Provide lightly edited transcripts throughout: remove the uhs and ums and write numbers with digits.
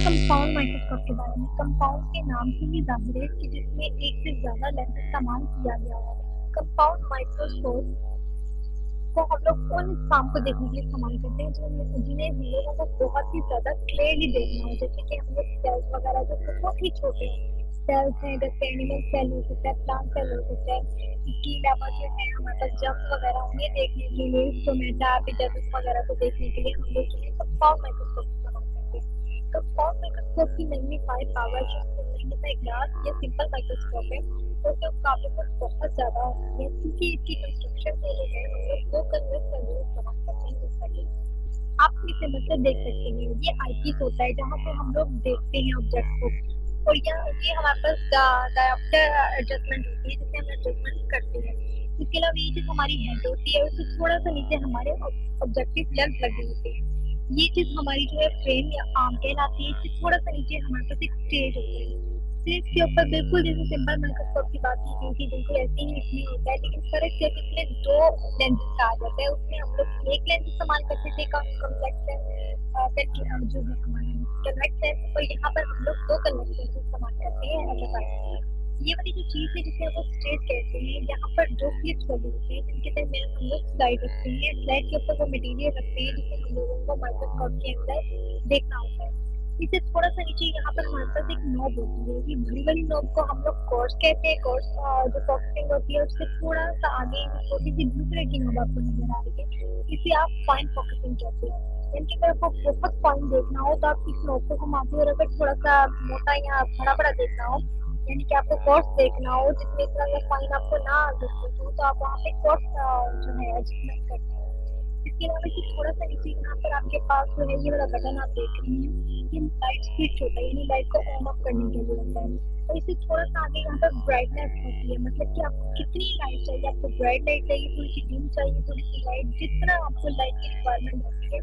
Compound microscope के बारे में। कंपाउंड के नाम से ही जाहिर है कि जिसमें एक से ज्यादा लेंस इस्तेमाल किया गया है। कंपाउंड माइक्रोस्कोप को हम लोग उन काम को देखने के लिए इस्तेमाल करते हैं जिन्हें हम लोगों को बहुत ही ज्यादा क्लियरली देखना हो, जैसे कि हम लोग सेल्स वगैरह जो बहुत ही छोटे सेल्स हैं, जैसे एनिमल सेल हो सकता है, प्लांट सेल हो सकता है, इसके अलावा जो है हमारे पास जर्म्स वगैरह उन्हें देखने के लिए, स्टोमेटा एपिडर्मिस वगैरह को देखने के लिए हम लोग जो है कंपाउंड माइक्रोस्कोप इस्तेमाल करते हैं। कंपाउंड माइक्रोस्कोप की मैग्नीफाइंग पावर जो मैग्नीफाइंग ग्लास या सिंपल माइक्रोस्कोप है उसके मुकाबले में बहुत ज्यादा होती है, क्योंकि इसकी कंस्ट्रक्शन में जो है हम लोग दो कन्वेक्स लेंस इस्तेमाल करते हैं। जैसा कि आप इसे मतलब देख सकते हैं, ये आईपीस होता है जहाँ पे हम लोग देखते हैं ऑब्जेक्ट को, और ये हमारे पास डायोप्टर एडजस्टमेंट होती है जिससे हम एडजस्टमेंट करते हैं। इसके अलावा ये चीज हमारी हेड होती है, उससे थोड़ा सा नीचे हमारे ऑब्जेक्टिव लेंस लगे होते हैं। ये चीज हमारी जो है फ्रेम या आर्म कहलाती है, इससे थोड़ा सा नीचे हमारे पास एक स्टेज होता है। स्टेज के ऊपर बिल्कुल जैसे सिंपल माइक्रोस्कोप की बात की गई थी बिल्कुल ऐसे ही इसमें होता है, लेकिन फर्क सिर्फ इसमें दो लेंस का आ जाता है। उसमें हम लोग एक लेंस इस्तेमाल करते थे कॉम्प्लेक्स लेंस जो है हमारा कन्वेक्स लेंस, और यहाँ पर हम लोग दो कन्वेक्स लेंस इस्तेमाल करते हैं। ये वाली जो चीज है जिसे हम लोग स्टेज कहते हैं, यहाँ पर दो क्लिप्स लगे होते हैं जिनके दरमियान हम लोग स्लाइड रखते हैं। स्लाइड के ऊपर वो मटेरियल रखते हैं जिसे हम लोगों को माइक्रोस्कोप के अंदर देखना होता है। इससे थोड़ा सा नीचे यहाँ पर हमारे पास एक नॉब होती है, ये बड़ी बड़ी नॉब को हम लोग कोर्स कहते हैं। कोर्स जो फोकसिंग होती है उससे थोड़ा सा आगे छोटी सी ब्लू कलर की नॉब आपको नजर आ रही है, इसे आप फाइन फोकसिंग कहते हैं। इनकी अगर आपको बहुत फाइन देखना हो तो आप इस नॉब को घुमाते हो, और अगर थोड़ा सा मोटा या बड़ा बड़ा देखना हो यानी कि आपको कोर्स देखना हो जिसमें इतना फाइन आपको ना दिखे तो आप वहाँ पे कोर्स जो है एडजस्टमेंट करते हैं। इसके अलावा कि थोड़ा सा नीचे यहाँ पर आपके पास जो है ये वाला बटन आप देख रहे हैं, ये लाइट स्विच होता है, यानी लाइट को ऑन ऑफ करने के लिए होता है। और इससे थोड़ा सा आगे यहाँ पर ब्राइटनेस होती है, मतलब कि आपको कितनी लाइट चाहिए, आपको ब्राइट लाइट चाहिए, थोड़ी सी डिम चाहिए, थोड़ी सी लाइट, जिस तरह आपको लाइट की रिक्वायरमेंट होती है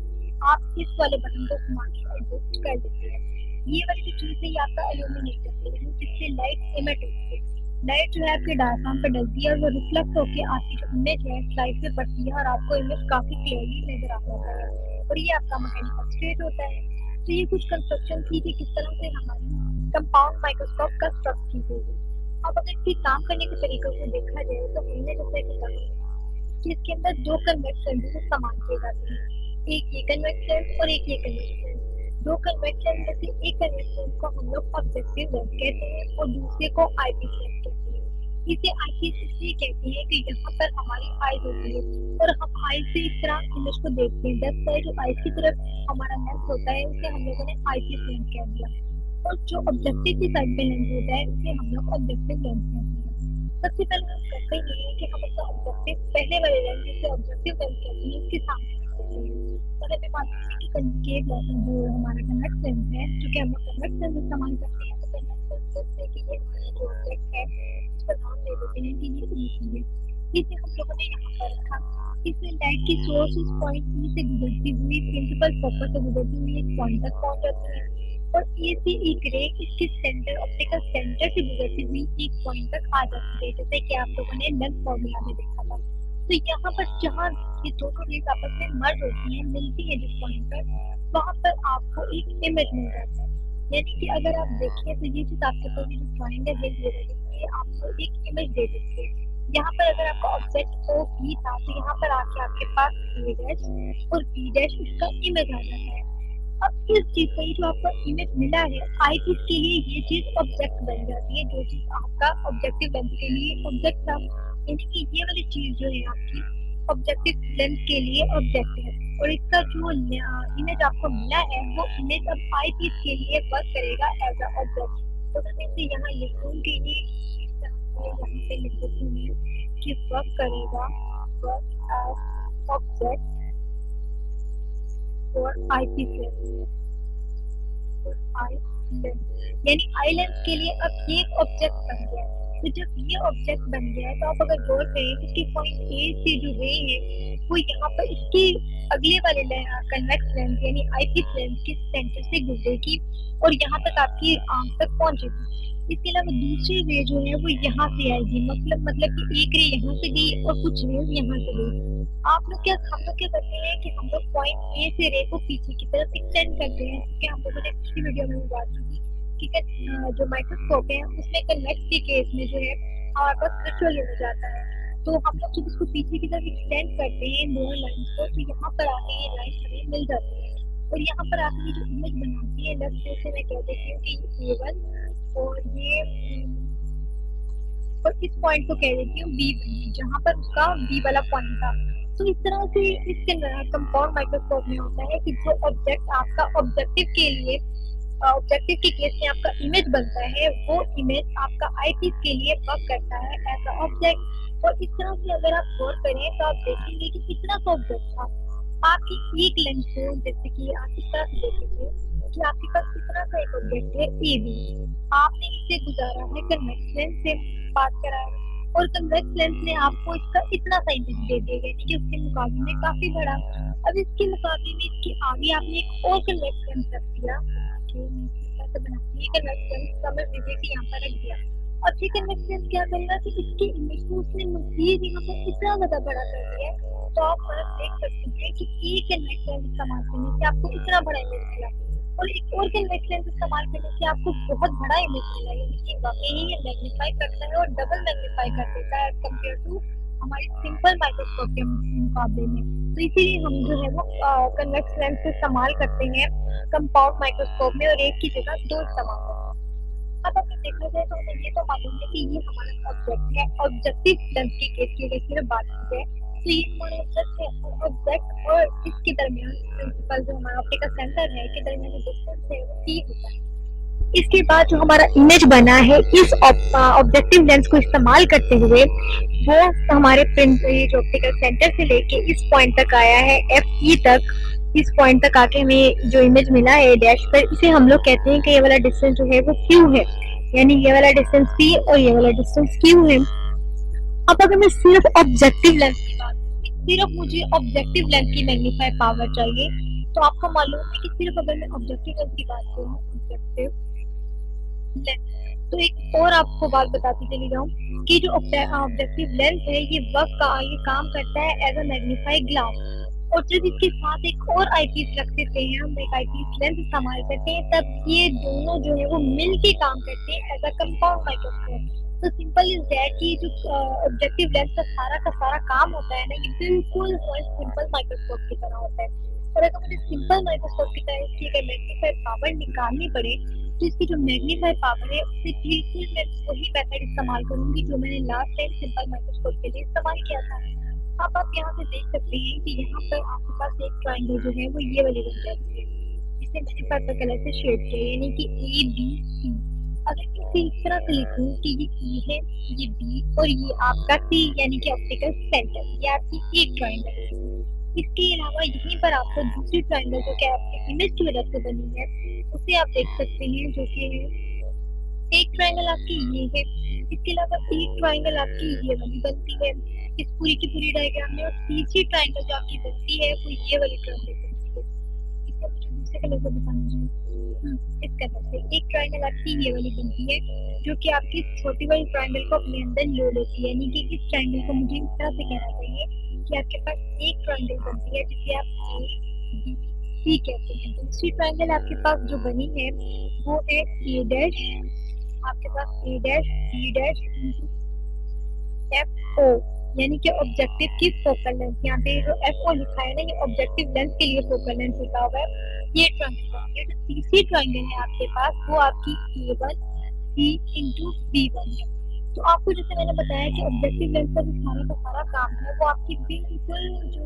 आप इस वाले बटन को घुमा के एडजस्ट कर देते हैं। ये वाली जो चीज है ये आपका इल्यूमिनेटर है, जिससे लाइट इमिट होती है। लाइट जो है आपके डायफ्राम पे डलती है और वो रिफ्लेक्ट होके आपकी जो इमेज है स्लाइड पे पड़ती है और आपको इमेज काफी क्लियरली नजर आ जाता है, और ये आपका मैकेनिकल स्टेट होता है। तो ये कुछ कंस्ट्रक्शन थी कि किस तरह से हमारी कंपाउंड माइक्रोस्कोप का स्ट्रक्चर की गई है। अब अगर इसके काम करने के तरीकों को देखा जाए तो हमने जैसे कि कहा कि इसके अंदर दो कन्वेक्स लेंसेज इस्तेमाल किए जाते हैं, एक ये कन्वेक्स लेंस और एक ये कन्वेक्स लेंस। दो कन्वेक्स लेंस में से एक कन्वेक्स लेंस को हम लोग ऑब्जेक्टिव लेंस कहते हैं और दूसरे को आईपीस लेंस कहते हैं। इसे आईपीस इसलिए कहते हैं कि यहाँ पर हमारी आईज होती है और हम आईज से इस तरह इमेज को देखते हैं। लेफ्ट साइड जो आईज की तरफ हमारा लेंस होता है उसे हम लोगों ने आईपीस लेंस कह दिया, और जो ऑब्जेक्टिव की साइड पे लेंस होता है उसे हम लोग ऑब्जेक्टिव लेंस कहते हैं। सबसे पहले हम करते हैं कि हम अपना ऑब्जेक्टिव पहले वाले लेंस जिसे ऑब्जेक्टिव लेंस कहते हैं उसके सामने रखते हैं। अगर मैं मान लीजिए कि कनकेव जो हमारा कन्वेक्स लेंस है, चूंकि हम लोग कन्वेक्स लेंस इस्तेमाल करते हैं तो कन्वेक्स लेंस कहते हैं कि ये हमारा जो ऑब्जेक्ट है उसका नाम दे देते हैं कि ये ई है। इसे हम लोगों ने यहाँ पर रखा। इसमें लाइट की सोर्स इस पॉइंट ई से गुजरती हुई प्रिंसिपल फोकस से गुजरती हुई एक पॉइंट तक पहुंच जाती है, और ए से एक रे इसके सेंटर ऑप्टिकल सेंटर से गुजरती हुई एक पॉइंट तक आ जाती है, जैसे कि आप लोगों ने लेंस फॉर्मूला में देखा था। तो यहाँ पर जहाँ ये दोनों रेज आपस में मर्ज होती हैं, मिलती है जिस पॉइंट पर, वहाँ पर आपको एक इमेज मिल जाता है। यानी कि अगर आप देखें तो ये चीज आपके पास जो ड्राइंग है ये आपको एक इमेज दे देती है। यहाँ पर अगर आपका ऑब्जेक्ट ओ बी था तो यहाँ पर आके आपके पास ए डैश और बी डैश उसका इमेज आ जाता है। अब इस चीज का जो आपको इमेज मिला है आई पीस के लिए ये चीज ऑब्जेक्ट बन जाती है, जो चीज आपका ऑब्जेक्टिव लेंस के लिए ऑब्जेक्ट था, यानी कि ये वाली चीज जो है आपकी ऑब्जेक्टिव लेंस के लिए ऑब्जेक्ट है, और इसका जो इमेज आपको मिला है वो इमेज अब आई पीस के लिए वर्क करेगा एज अ ऑब्जेक्ट। तो मैं इसे यहाँ लिखूँ कि ये इस तरह से यहाँ पे लिख देती हूँ कि वर्क करेगा वर्क एज ऑब्जेक्ट और आई पीस लेंस, यानी आई लेंस के लिए अब एक ऑब्जेक्ट बन गया। तो जब ये ऑब्जेक्ट बन गया तो आप अगर गौर करें कि इसके पॉइंट ए से जो रे है वो यहाँ पर इसके अगले वाले कन्वेक्स लेंस यानी आईपीस लेंस के सेंटर से गुजरेगी और यहाँ तक आपकी आंख तक पहुंचेगी। इसके अलावा दूसरी रे जो है वो यहाँ से आएगी, मतलब कि एक रे यहाँ से गई और कुछ रेज यहाँ से गई। हम लोग क्या करते हैं कि हम लोग पॉइंट ए से रे को पीछे की तरफ एक्सटेंड करते हैं, क्योंकि हम लोगों ने पिछली वीडियो में मैं बात की थी कि जो माइक्रोस्कोप है उसमें कन्वेक्स के केस में जो है हमारे पास क्रिस्टल इमेज आता है। तो हम लोग जब इसको पीछे की तरफ एक्सटेंड करते हैं इन दोनों लाइन्स को, तो यहाँ पर आके ये लाइन हमें मिल जाती है और यहाँ पर आके ये जो इमेज बनाती है लेफ्ट साइड से मैं कह देती हूँ कि ये A1 और ये और इस पॉइंट को कह देती हूँ B1, जहाँ पर उसका B वाला पॉइंट था। तो इस तरह से इस कंपाउंड माइक्रोस्कोप में होता है कि जो ऑब्जेक्ट आपका ऑब्जेक्टिव के लिए ऑब्जेक्टिव के केस में आपका इमेज बनता है, वो इमेज आपका आईपीस के लिए वर्क करता है एज अ ऑब्जेक्ट। और इस तरह से अगर आप गौर करें तो आप देखेंगे कि कितना सा ऑब्जेक्ट था। आपकी एक लेंस को जैसे कि आप इस तरह से देखेंगे कि आपके पास इतना सा एक ऑब्जेक्ट है AB, आपने इसे गुजारा है कन्वेक्स लेंस से बात करा है और कन्वेक्स लेंस ने आपको इसका इतना सा इमेज दे दिया, यानी कि उसके मुकाबले में काफी बड़ा। अब इसके मुकाबले में इसके आगे आपने एक और कन्वेक्स लेंस रख दिया, कन्वेक्स लेंस समझ लीजिए कि यहाँ पर रख दिया। अब ये कन्वेक्स लेंस क्या करेगा कि इसके इमेज को उसने मजीद यहाँ पर इतना ज्यादा बड़ा कर दिया, तो आप फर्क देख सकते हैं कि एक कन्वेक्स लेंस इस्तेमाल करने से आपको इतना बड़ा इमेज मिला और एक और कन्वेक्स लेंस इस्तेमाल करने से आपको बहुत बड़ा इमेज मिला, यानी कि वाकई ये मैग्नीफाई करता है और डबल मैग्नीफाई कर देता है कंपेयर टू हमारे सिंपल माइक्रोस्कोप के मुकाबले में। तो इसीलिए हम जो है वो कन्वेक्स लेंस को इस्तेमाल करते हैं कंपाउंड माइक्रोस्कोप में और एक की जगह दो इस्तेमाल करते हैं। अब अगर देखा जाए तो हमें ये तो मालूम है कि ये हमारा ऑब्जेक्ट है। ऑब्जेक्टिव लेंस की केस की अगर सिर्फ बात की जाए तो ये हमारा ऑब्जेक्ट है और ऑब्जेक्ट और इसके दरमियान प्रिंसिपल जो हमारा ऑप्टिकल सेंटर है के दरमियान जो डिस्टेंस है वो T होता है। इसके बाद जो हमारा इमेज बना है इस ऑब्जेक्टिव लेंस को इस्तेमाल करते हुए वो हमारे जो ऑप्टिकल सेंटर से लेके इस पॉइंट तक आया है FE तक। इस पॉइंट तक आके हमें जो इमेज मिला है डैश पर, इसे हम लोग कहते हैं कि ये वाला डिस्टेंस जो है वो Q है, यानी ये वाला डिस्टेंस P और ये वाला डिस्टेंस Q है। अब अगर मैं सिर्फ ऑब्जेक्टिव लेंस की बात करूँ, सिर्फ मुझे ऑब्जेक्टिव लेंस की मैग्नीफाई पावर चाहिए, तो आपको मालूम है कि सिर्फ अगर मैं ऑब्जेक्टिव लेंस की बात करूँ ऑब्जेक्टिव लेंस, तो एक और आपको बात बताती चली जाऊं कि जो ऑब्जेक्टिव लेंस है ये ये काम करता है एज अ मैग्नीफाई ग्लास। और जब इसके साथ एक और आईपीस रख देते हैं, हम एक आईपीस लेंस इस्तेमाल करते हैं, तब ये दोनों जो है वो मिल के काम करते हैं एज अ कंपाउंड माइक्रोस्कोप। तो सिंपल इज दैट कि जो ऑब्जेक्टिव लेंस का सारा काम होता है ना, ये बिल्कुल सिंपल माइक्रोस्कोप की तरह होता है। और अगर मुझे सिंपल माइक्रोस्कोप की तरह इसकी अगर मैग्नीफाई पावर निकालनी पड़े तो इसकी जो मैग्नीफाई पावर है उससे बिल्कुल मैं वही मेथड इस्तेमाल करूंगी जो मैंने लास्ट टाइम सिंपल माइक्रोस्कोप के लिए इस्तेमाल किया था। अब आप यहाँ से देख सकते हैं कि यहाँ पर आपके पास एक ट्राइंगल जो है वो ये वाली बन जाती है, इसे मैंने पर्पल कलर से शेड किया, यानी कि ABC। अगर इसे इस तरह से लिखूं कि ये E है, ये B और ये आपका C, यानी कि ऑप्टिकल सेंटर, ये आपकी एक ट्राइंगल है। इसके अलावा यहीं पर आपको दूसरी ट्राइंगल जो कि आपके इमेज की वजह से बनी है उसे आप देख सकते हैं, जो कि एक ट्राइंगल आपकी ये है। इसके अलावा एक ट्राइंगल आपकी ये वाली बनती है इस पूरी की पूरी डायग्राम में, और तीसरी ट्राइंगल जो आपकी बनती है वो ये वाली ट्राइंगल बनती है। इसे मुझे दूसरे कलर से बताना चाहिए, इस कलर से एक ट्राइंगल आपकी ये वाली बनती है जो कि आपकी छोटी वाली ट्राइंगल को अपने अंदर ले लेती है, यानी कि इस ट्राइंगल को मुझे इस तरह से कहना चाहिए कि आपके पास एक ट्राइंगल बनती है जिसे आप A B C कहते हैं। दूसरी ट्राइंगल आपके पास जो बनी है वो है A डैश, आपके पास A dash B dash FO, यानी कि ऑब्जेक्टिव की फोकल लेंथ। यहाँ पे जो FO लिखा है ना, ये ऑब्जेक्टिव लेंस के लिए फोकल लेंथ लिखा हुआ है। ये ट्राइंगल है। जो तीसरी ट्राइंगल है आपके पास वो आपकी A1 C into B1 है। तो आपको जैसे मैंने बताया कि ऑब्जेक्टिव लेंस का जो सारा काम है वो आपकी बिल्कुल जो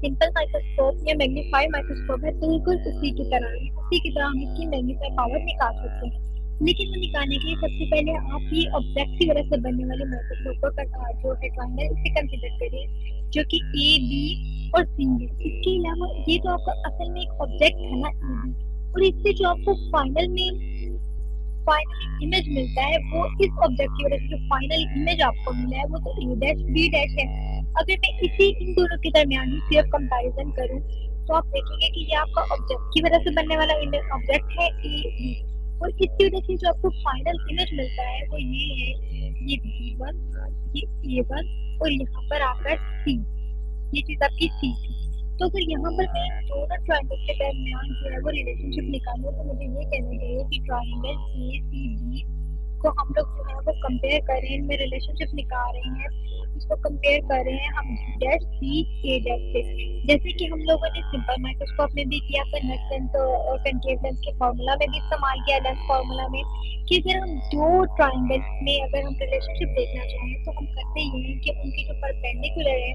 सिंपल माइक्रोस्कोप या मैग्नीफाई माइक्रोस्कोप है बिल्कुल उसी की तरह है। उसी की तरह हम इसकी मैग्नीफाई पावर निकाल सकते हैं, लेकिन वो निकालने के लिए सबसे पहले आप ये ऑब्जेक्ट की वजह से बनने वाले माइक्रोस्कोप का जो है ट्राइंगल इसे कंसीडर करिए, जो कि A B और C है। इसके अलावा ये तो आपका असल में एक ऑब्जेक्ट है ना A B, और इससे जो आपको फाइनली इमेज मिलता है वो इस ऑब्जेक्ट की वजह से जो फाइनल इमेज आपको मिला है वो तो A डैश B डैश है। अगर मैं इसी इन दोनों के दरमियान ही सिर्फ कंपैरिजन करूं तो आप देखेंगे कि ये आपका ऑब्जेक्ट की वजह से बनने वाला ऑब्जेक्ट है A B, और इसकी वजह से जो आपको फाइनल इमेज मिलता है वो ये है, ये B1, ये A1 और यहाँ पर आकर C, ये चीज आपकी C थी। तो अगर यहाँ पर मैं दोनों ट्रायंगल के दरमियान जो है वो रिलेशनशिप निकालूं तो मुझे ये कहना चाहिए कि ट्रायंगल ए सी बी को हम लोग जो है वो कंपेयर कर रहे हैं, इनमें रिलेशनशिप निकाल रहे हैं, इसको कंपेयर कर रहे हैं हम बी डैश सी ए डैश से। जैसे कि हम लोगों ने सिंपल माइक्रोस्कोप में भी किया, फिर नेट लेंथ और कंकेव लेंथ के फार्मूला में भी इस्तेमाल किया, लेंथ फार्मूला में, कि अगर हम दो ट्राइंगल में अगर हम रिलेशनशिप देखना चाहें तो हम करते ये हैं कि उनकी जो परपेंडिकुलर है,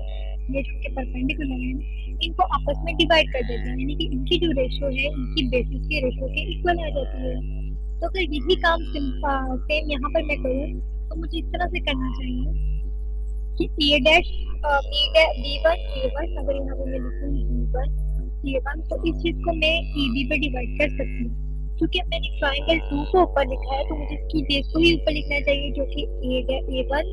ये जो उनके परपेंडिकुलर हैं, इनको आपस में डिवाइड कर देते हैं, यानी कि इनकी जो रेशो है इनकी बेसिस के रेशो के इक्वल आ जाती है। तो अगर यही काम सेम यहाँ पर मैं करूँ तो मुझे इस तरह से करना चाहिए कि ए डैश बी वन ए वन, अगर यहाँ पे मैं लिखूँ बी वन ए वन, तो इस चीज को मैं ए बी पे डिवाइड कर सकती हूँ। क्योंकि मैंने ट्राइंगल 2 को ऊपर लिखा है तो मुझे इसकी बेस को ही ऊपर लिखना चाहिए, जो कि A one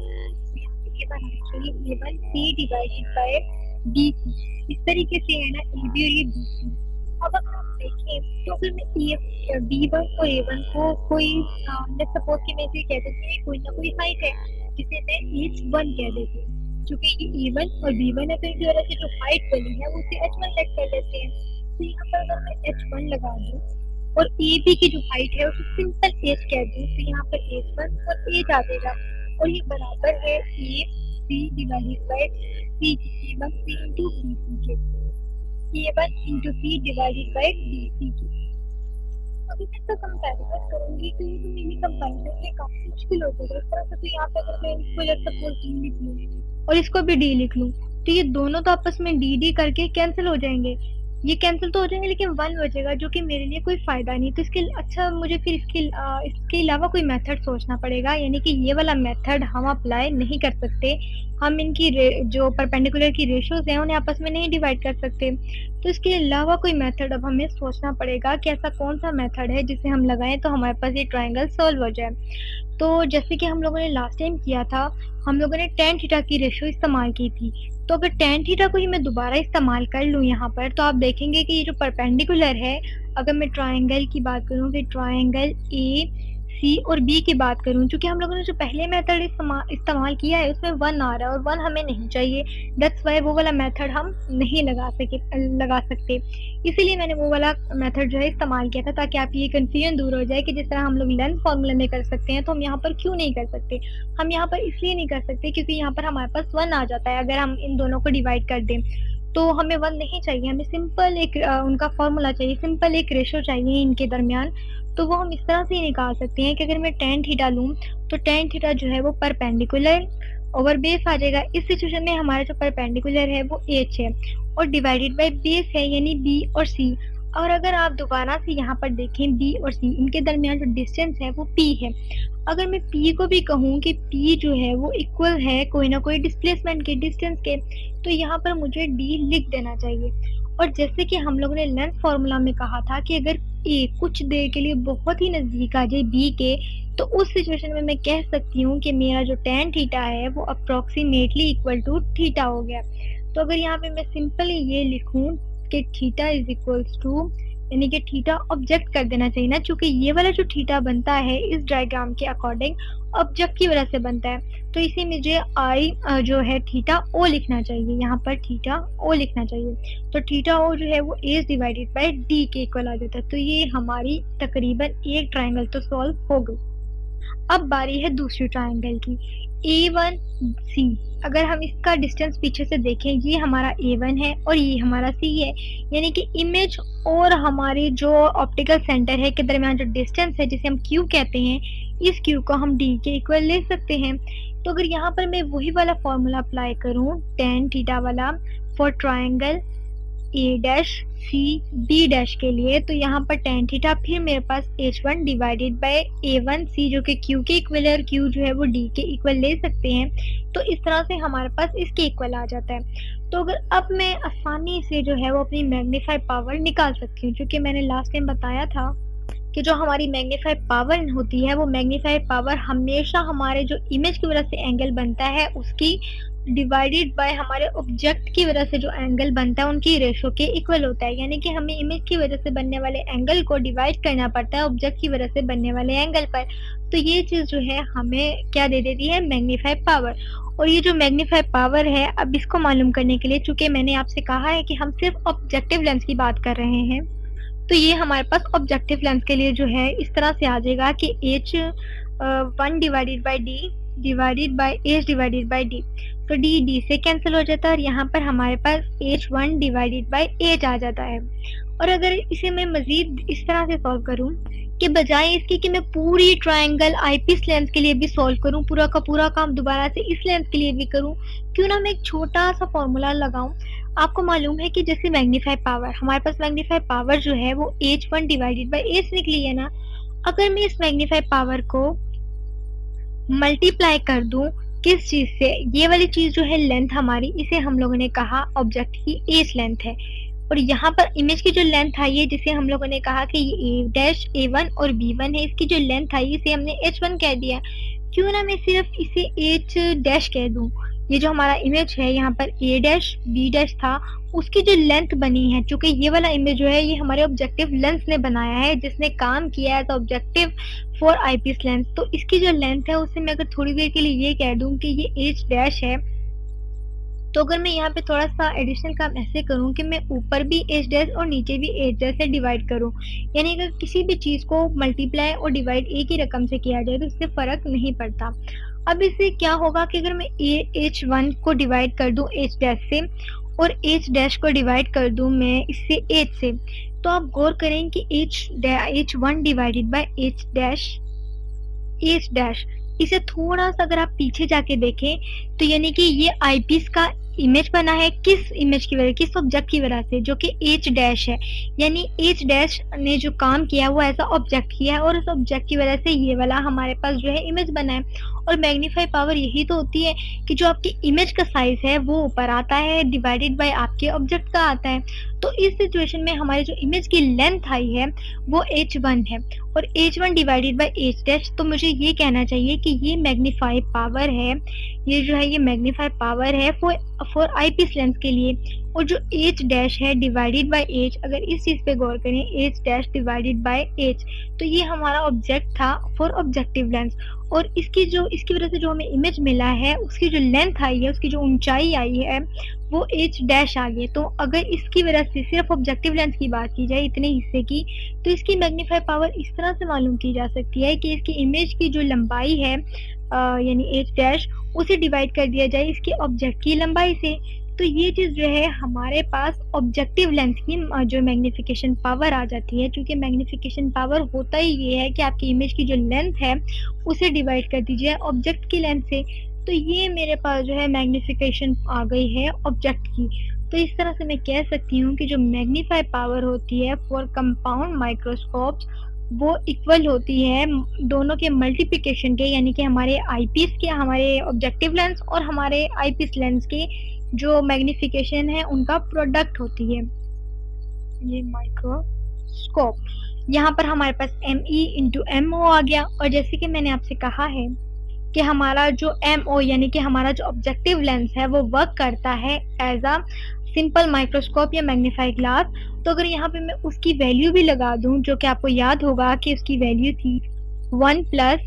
C divided by B C. इस तरीके से है ना ए बी और ये बी सी। अब अगर आप देखें तो अगर मैं बी वन और ए वन को कोई सपोज कि मैं इसे कह देती हूँ कोई ना कोई हाइट है जिसे मैं एच वन कह देती हूँ, क्योंकि ये ए वन और बी वन है तो इनकी वजह से जो हाइट बनी है वो उसे एच वन सेट कर देते हैं। तो यहाँ पर अगर मैं एच वन लगा दूँ और ए बी की जो हाइट है उसे सिंपल एच कह दूँ तो यहाँ पर एच वन और एच आ जाएगा, और ये बराबर है A C divided by C, A one C into B C के, A one into C divided by B C की। अभी मैं इसका कंपैरिजन करूंगी तो ये तो मेरी कंपैरिजन में काफी मुश्किल हो जाएगा। इस तरह से तो यहाँ पे अगर मैं इसको जब सपोज डी लिख लूँ और इसको भी डी लिख लूँ तो ये दोनों तो आपस में डी डी करके कैंसिल हो जाएंगे, ये कैंसिल तो हो जाएंगे लेकिन वन बचेगा जो कि मेरे लिए कोई फायदा नहीं। तो इसके अच्छा मुझे फिर इसके अलावा कोई मेथड सोचना पड़ेगा, यानी कि ये वाला मेथड हम अप्लाई नहीं कर सकते। हम इनकी जो परपेंडिकुलर की रेशियोज हैं उन्हें आपस में नहीं डिवाइड कर सकते। तो इसके अलावा कोई मेथड अब हमें सोचना पड़ेगा कि ऐसा कौन सा मेथड है जिसे हम लगाएं तो हमारे पास ये ट्राइंगल सॉल्व हो जाए। तो जैसे कि हम लोगों ने लास्ट टाइम किया था, हम लोगों ने tan थीटा की रेशियो इस्तेमाल की थी। तो अगर tan थीटा को ही मैं दोबारा इस्तेमाल कर लूँ यहाँ पर तो आप देखेंगे कि ये जो परपेंडिकुलर है, अगर मैं ट्राइंगल की बात करूँ कि ट्राइंगल ए सी और बी की बात करूँ, क्योंकि हम लोगों ने जो पहले मेथड इस्तेमाल किया है उसमें वन आ रहा है और वन हमें नहीं चाहिए, दैट्स वाई वो वाला मेथड हम नहीं लगा सकते। इसीलिए मैंने वो वाला मेथड जो है इस्तेमाल किया था ताकि आपकी ये कंफ्यूजन दूर हो जाए कि जिस तरह हम लोग लेंथ फार्मूला में कर सकते हैं तो हम यहाँ पर क्यों नहीं कर सकते। हम यहाँ पर इसलिए नहीं कर सकते क्योंकि यहाँ पर हमारे पास वन आ जाता है, अगर हम इन दोनों को डिवाइड कर दें तो हमें वन नहीं चाहिए, हमें सिंपल एक उनका फॉर्मूला चाहिए, सिंपल एक रेशो चाहिए इनके दरमियान। तो वो हम इस तरह से निकाल सकते हैं कि अगर मैं tan थीटा लूँ तो tan थीटा जो है वो परपेंडिकुलर ओवर बेस आ जाएगा। इस सिचुएशन में हमारा जो परपेंडिकुलर है वो h है और डिवाइडेड बाय बेस है यानी b और c। और अगर आप दोबारा से यहाँ पर देखें b और c इनके दरमियान जो डिस्टेंस है वो p है। अगर मैं p को भी कहूँ कि p जो है वो इक्वल है कोई ना कोई डिस्प्लेसमेंट के, डिस्टेंस के, तो यहाँ पर मुझे d लिख देना चाहिए। और जैसे कि हम लोगों ने लेंथ फार्मूला में कहा था कि अगर a कुछ देर के लिए बहुत ही नजदीक आ जाए b के तो उस सिचुएशन में मैं कह सकती हूँ कि मेरा जो tan थीटा है वो अप्रोक्सीमेटली इक्वल टू थीटा हो गया। तो अगर यहाँ पे मैं सिंपली ये लिखूँ कि थीटा इज इक्वल्स टू, यानी कि थीटा ऑब्जेक्ट कर देना चाहिए ना, क्योंकि ये वाला जो थीटा बनता है इस डायग्राम के अकॉर्डिंग ऑब्जेक्ट की वजह से बनता है। तो इसे मुझे आई जो है थीटा ओ लिखना चाहिए, यहाँ पर थीटा ओ लिखना चाहिए। तो थीटा ओ जो है वो एज डिवाइडेड बाय डी के इक्वल आ जाता है। तो ये हमारी तकरीबन एक ट्राइंगल तो सॉल्व हो गई। अब बारी है दूसरी ट्राइंगल की, A1C। अगर हम इसका डिस्टेंस पीछे से देखें, ये हमारा A1 है और ये हमारा C है, यानी कि इमेज और हमारे जो ऑप्टिकल सेंटर है के दरमियान जो डिस्टेंस है जिसे हम Q कहते हैं, इस Q को हम D के इक्वल ले सकते हैं। तो अगर यहाँ पर मैं वही वाला फॉर्मूला अप्लाई करूँ tan थीटा वाला for triangle A dash C B dash के लिए, तो यहाँ पर tan थीटा फिर मेरे पास h1 डिवाइडेड बाय a1c जो कि q के इक्वल है और q जो है वो d के इक्वल ले सकते हैं। तो इस तरह से हमारे पास इसके इक्वल आ जाता है। तो अगर अब मैं आसानी से जो है वो अपनी मैग्नीफाई पावर निकाल सकती हूँ, क्योंकि मैंने लास्ट टाइम बताया था कि जो हमारी मैग्नीफाई पावर होती है वो मैग्नीफाई पावर हमेशा हमारे जो इमेज की वजह से एंगल बनता है उसकी डिवाइडेड बाय हमारे ऑब्जेक्ट की वजह से जो एंगल बनता है उनकी रेशो के इक्वल होता है, यानी कि हमें इमेज की वजह से बनने वाले एंगल को डिवाइड करना पड़ता है ऑब्जेक्ट की वजह से बनने वाले एंगल पर। तो ये चीज़ जो है हमें क्या दे देती है, मैग्नीफाई पावर। और ये जो मैग्नीफाई पावर है, अब इसको मालूम करने के लिए, चूंकि मैंने आपसे कहा है कि हम सिर्फ ऑब्जेक्टिव लेंस की बात कर रहे हैं, तो ये हमारे पास ऑब्जेक्टिव लेंस के लिए जो है इस तरह से आ जाएगा कि H 1 divided by D divided by H divided by D. तो डी डी से कैंसिल हो जाता है और यहाँ पर हमारे पास एच 1 डिवाइडेड बाई एच आ जाता है। और अगर इसे मैं मजीद इस तरह से सॉल्व करूँ कि बजाय इसकी कि मैं पूरी ट्रायंगल आईपीस लेंस के लिए भी सॉल्व करूँ, पूरा का पूरा काम दोबारा से इस लेंस के लिए भी करूँ, क्यों ना मैं एक छोटा सा फॉर्मूला लगाऊं। आपको मालूम है कि जैसे मैग्नीफाई पावर, हमारे पास मैग्नीफाई पावर जो है वो h1 डिवाइडेड बाई एच निकली है ना। अगर मैं इस मैग्नीफाई पावर को मल्टीप्लाई कर दूं किस चीज से, ये वाली चीज जो है लेंथ हमारी, इसे हम लोगों ने कहा ऑब्जेक्ट की एज लेंथ है। और यहाँ पर इमेज की जो लेंथ आई है, जिसे हम लोगों ने कहा कि ये ए डैश A1 और B1 है, इसकी जो लेंथ आई इसे हमने H1 कह दिया। क्यों ना मैं सिर्फ इसे H डैश कह दूं। ये जो हमारा इमेज है यहाँ पर A डैश B डैश था, उसकी जो लेंथ बनी है, चूंकि ये वाला इमेज जो है ये हमारे ऑब्जेक्टिव लेंस ने बनाया है, जिसने काम किया है as objective for eyepiece lens. तो इसकी जो लेंथ है उसे मैं अगर थोड़ी देर के लिए ये कह दूं कि ये H डैश है, तो अगर मैं यहाँ पे थोड़ा सा एडिशनल काम ऐसे करूँ कि मैं ऊपर भी एच डैश और नीचे भी एच डैश से डिवाइड करूँ, यानी अगर किसी भी चीज़ को मल्टीप्लाई और डिवाइड एक ही रकम से किया जाए तो इससे फ़र्क नहीं पड़ता। अब इससे क्या होगा कि अगर मैं H1 को डिवाइड कर दूँ एच डैश से और एच डैश को डिवाइड कर दूँ मैं इससे एच से, तो आप गौर करें कि H1 divided by H dash, इसे थोड़ा सा अगर आप पीछे जाके देखें तो यानी कि ये आईपीस का इमेज बना है, किस इमेज की वजह, किस ऑब्जेक्ट की वजह से, जो कि एच डैश है। यानी एच डैश ने जो काम किया वो ऐसा ऑब्जेक्ट किया है और उस ऑब्जेक्ट की वजह से ये वाला हमारे पास जो है इमेज बना है। और मैग्नीफाई पावर यही तो होती है कि जो आपकी इमेज का साइज है वो ऊपर आता है डिवाइडेड बाय आपके ऑब्जेक्ट का आता है। तो इस सिचुएशन में हमारी जो इमेज की लेंथ आई है वो H1 है और H1 divided by H dash, तो मुझे ये कहना चाहिए कि ये मैग्नीफाई पावर है, ये जो है ये मैग्नीफाई पावर है फॉर आईपीस लेंस के लिए। और जो H डैश है डिवाइडेड बाय H, अगर इस चीज़ पे गौर करें H dash divided by H, तो ये हमारा ऑब्जेक्ट था फॉर ऑब्जेक्टिव लेंस। और इसकी वजह से जो हमें इमेज मिला है उसकी जो लेंथ आई है, उसकी जो ऊंचाई आई है वो H डैश आ गई। तो अगर इसकी वजह से सिर्फ ऑब्जेक्टिव लेंस की बात की जाए इतने हिस्से की, तो इसकी मैग्नीफाई पावर इस तरह से मालूम की जा सकती है कि इसकी इमेज की जो लंबाई है यानी H डैश, उसे डिवाइड कर दिया जाए इसकी ऑब्जेक्ट की लंबाई से। तो ये चीज़ जो है हमारे पास ऑब्जेक्टिव लेंस की जो मैग्नीफिकेशन पावर आ जाती है, क्योंकि मैग्नीफिकेशन पावर होता ही ये है कि आपकी इमेज की जो लेंथ है उसे डिवाइड कर दीजिए ऑब्जेक्ट की लेंथ से। तो ये मेरे पास जो है मैग्नीफिकेशन आ गई है ऑब्जेक्ट की। तो इस तरह से मैं कह सकती हूँ कि जो मैग्नीफाई पावर होती है फॉर कंपाउंड माइक्रोस्कोप्स वो इक्वल होती है दोनों के मल्टीप्लिकेशन के, यानी कि हमारे आईपीस के, हमारे ऑब्जेक्टिव लेंस और हमारे आईपीस लेंस के जो मैग्नीफिकेशन है उनका प्रोडक्ट होती है ये माइक्रोस्कोप। यहाँ पर हमारे पास ME इंटू MO आ गया। और जैसे कि मैंने आपसे कहा है कि हमारा जो MO यानी कि हमारा जो ऑब्जेक्टिव लेंस है वो वर्क करता है एज अ सिंपल माइक्रोस्कोप या मैग्नीफाई ग्लास। तो अगर यहाँ पे मैं उसकी वैल्यू भी लगा दूं, जो कि आपको याद होगा कि उसकी वैल्यू थी 1 प्लस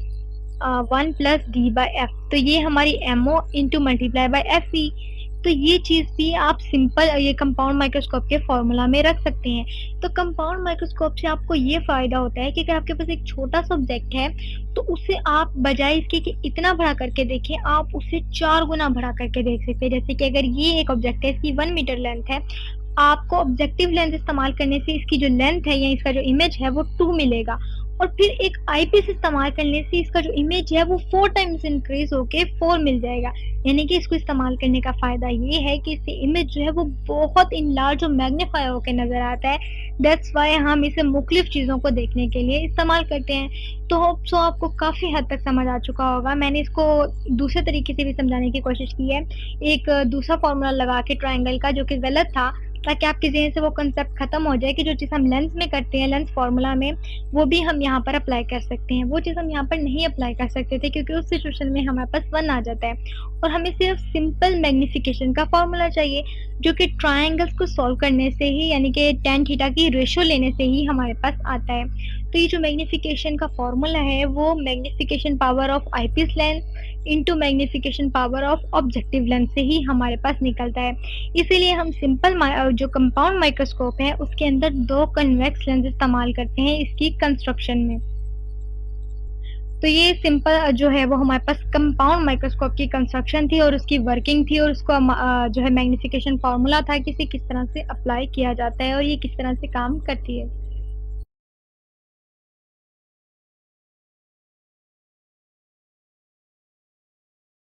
D बाई एफ, तो ये हमारी MO into multiply by FE। तो ये चीज़ भी आप सिंपल ये कंपाउंड माइक्रोस्कोप के फॉर्मूला में रख सकते हैं। तो कंपाउंड माइक्रोस्कोप से आपको ये फ़ायदा होता है कि अगर आपके पास एक छोटा सा ऑब्जेक्ट है तो उसे आप बजाय इसके कि इतना बड़ा करके देखें, आप उसे 4 गुना बड़ा करके देख सकते हैं। जैसे कि अगर ये एक ऑब्जेक्ट है, इसकी 1 मीटर लेंथ है, आपको ऑब्जेक्टिव लेंस इस्तेमाल करने से इसकी जो लेंथ है या इसका जो इमेज है वो 2 मिलेगा। और फिर एक आईपीस इस्तेमाल करने से इसका जो इमेज है वो 4 टाइम्स इंक्रीज होके 4 मिल जाएगा। यानी कि इसको इस्तेमाल करने का फ़ायदा ये है कि इससे इमेज जो है वो बहुत इनलार्ज और मैग्नीफाई होकर नज़र आता है। दैट्स वाई हम इसे मुख्तलिफ चीज़ों को देखने के लिए इस्तेमाल करते हैं। तो होप सो आपको काफ़ी हद तक समझ आ चुका होगा। मैंने इसको दूसरे तरीके से भी समझाने की कोशिश की है, एक दूसरा फार्मूला लगा के ट्राइंगल का, जो कि गलत था, ताकि आपके ज़हन से वो कांसेप्ट खत्म हो जाए कि जो चीज़ हम लेंस में करते हैं, लेंस फ़ॉर्मूला में, वो भी हम यहाँ पर अप्लाई कर सकते हैं। वो चीज़ हम यहाँ पर नहीं अप्लाई कर सकते थे क्योंकि उस सिचुएशन में हमारे पास 1 आ जाता है और हमें सिर्फ़ सिंपल मैग्नीफिकेशन का फ़ॉर्मूला चाहिए, जो कि ट्रायंगल्स को सॉल्व करने से ही यानी कि tan थीटा की रेशियो लेने से ही हमारे पास आता है। तो ये जो मैग्नीफिकेशन का फ़ॉर्मूला है, वो magnification power of eyepiece lens into magnification power of objective lens से ही हमारे पास निकलता है। इसीलिए हम सिंपल जो कंपाउंड माइक्रोस्कोप है उसके अंदर 2 कन्वेक्स लेंस इस्तेमाल करते हैं इसकी कंस्ट्रक्शन में। तो ये सिंपल जो है वो हमारे पास कंपाउंड माइक्रोस्कोप की कंस्ट्रक्शन थी और उसकी वर्किंग थी और उसको जो है मैग्नीफिकेशन फार्मूला था कि इसे किस तरह से अप्लाई किया जाता है और ये किस तरह से काम करती है।